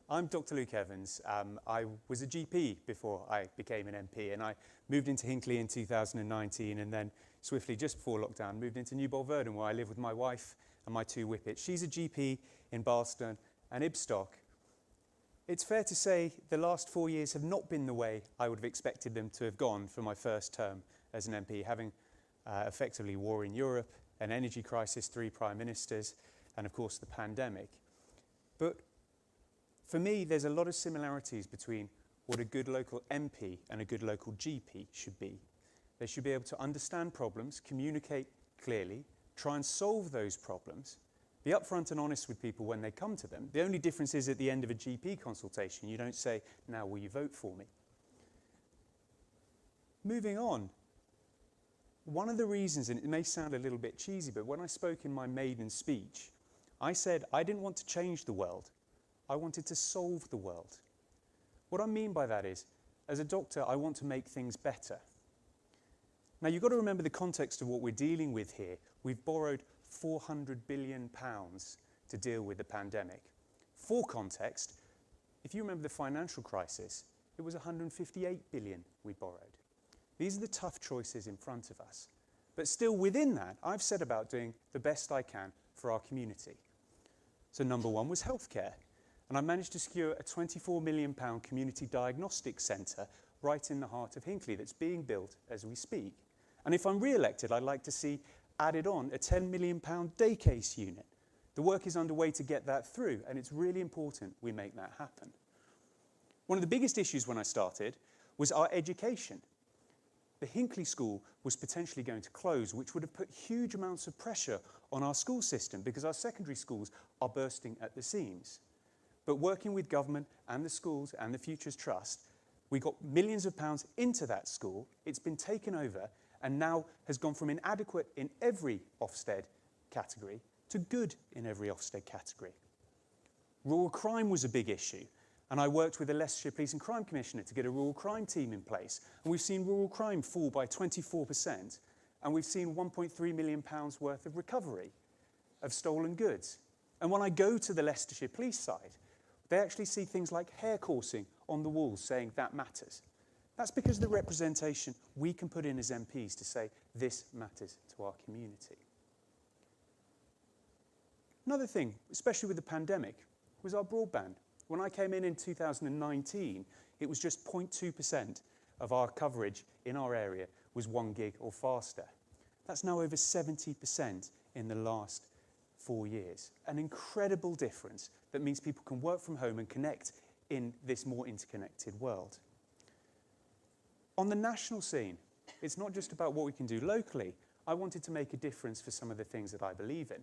I'm Dr. Luke Evans. I was a GP before I became an MP, and I moved into Hinckley in 2019, and then swiftly, just before lockdown, moved into New Bolverden, where I live with my wife and my two whippets. She's a GP in Barlston and Ibstock. It's fair to say the last 4 years have not been the way I would have expected them to have gone for my first term as an MP, having effectively war in Europe, an energy crisis, 3 prime ministers, and of course the pandemic. But for me, there's a lot of similarities between what a good local MP and a good local GP should be. They should be able to understand problems, communicate clearly, try and solve those problems, be upfront and honest with people when they come to them. The only difference is at the end of a GP consultation, you don't say, "Now will you vote for me?" Moving on, one of the reasons, and it may sound a little bit cheesy, but when I spoke in my maiden speech, I said I didn't want to change the world. I wanted to solve the world. What I mean by that is, as a doctor, I want to make things better. Now, you've got to remember the context of what we're dealing with here. We've borrowed £400 billion to deal with the pandemic. For context, if you remember the financial crisis, it was £158 billion we borrowed. These are the tough choices in front of us. But still within that, I've set about doing the best I can for our community. So number one was healthcare. And I managed to secure a £24 million community diagnostic centre right in the heart of Hinckley that's being built as we speak. And if I'm re-elected, I'd like to see added on a £10 million day case unit. The work is underway to get that through, and it's really important we make that happen. One of the biggest issues when I started was our education. The Hinckley School was potentially going to close, which would have put huge amounts of pressure on our school system because our secondary schools are bursting at the seams. But working with government and the schools and the Futures Trust, we got millions of pounds into that school. It's been taken over and now has gone from inadequate in every Ofsted category to good in every Ofsted category. Rural crime was a big issue, and I worked with the Leicestershire Police and Crime Commissioner to get a rural crime team in place. And we've seen rural crime fall by 24%, and we've seen £1.3 million worth of recovery of stolen goods. And when I go to the Leicestershire Police side, they actually see things like hair coursing on the walls saying that matters. That's because of the representation we can put in as MPs to say this matters to our community. Another thing, especially with the pandemic, was our broadband. When I came in 2019, it was just 0.2% of our coverage in our area was 1 gig or faster. That's now over 70% in the last 4 years. An incredible difference that means people can work from home and connect in this more interconnected world. On the national scene, it's not just about what we can do locally. I wanted to make a difference for some of the things that I believe in.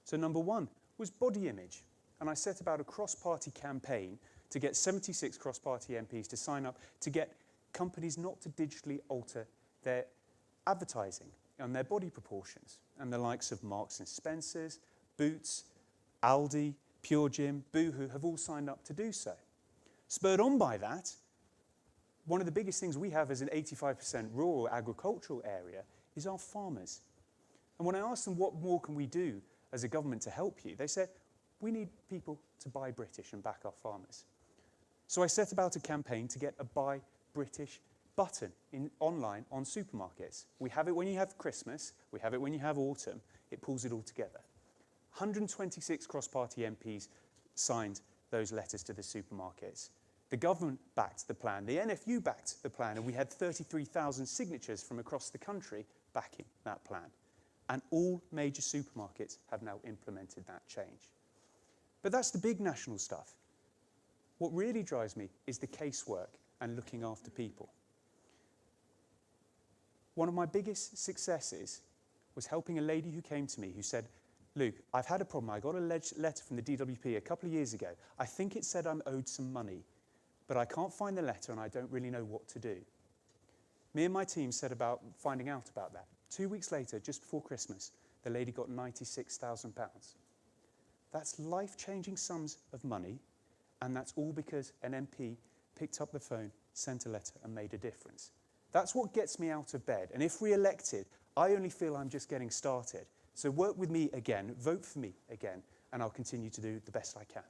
So number one was body image. And I set about a cross-party campaign to get 76 cross-party MPs to sign up to get companies not to digitally alter their advertising and their body proportions. And the likes of Marks and Spencer's, Boots, Aldi, Pure Gym, Boohoo have all signed up to do so. Spurred on by that, one of the biggest things we have as an 85% rural agricultural area is our farmers. And when I asked them what more can we do as a government to help you, they said, we need people to buy British and back our farmers. So I set about a campaign to get a Buy British button online on supermarkets. We have it when you have Christmas, we have it when you have autumn, it pulls it all together. 126 cross-party MPs signed those letters to the supermarkets. The government backed the plan, the NFU backed the plan, and we had 33,000 signatures from across the country backing that plan. And all major supermarkets have now implemented that change. But that's the big national stuff. What really drives me is the casework and looking after people. One of my biggest successes was helping a lady who came to me who said, Luke, I've had a problem. I got a letter from the DWP a couple of years ago. I think it said I'm owed some money, but I can't find the letter and I don't really know what to do. Me and my team set about finding out about that. 2 weeks later, just before Christmas, the lady got £96,000. That's life-changing sums of money, and that's all because an MP picked up the phone, sent a letter, and made a difference. That's what gets me out of bed. And if re-elected, I only feel I'm just getting started. So work with me again, vote for me again, and I'll continue to do the best I can.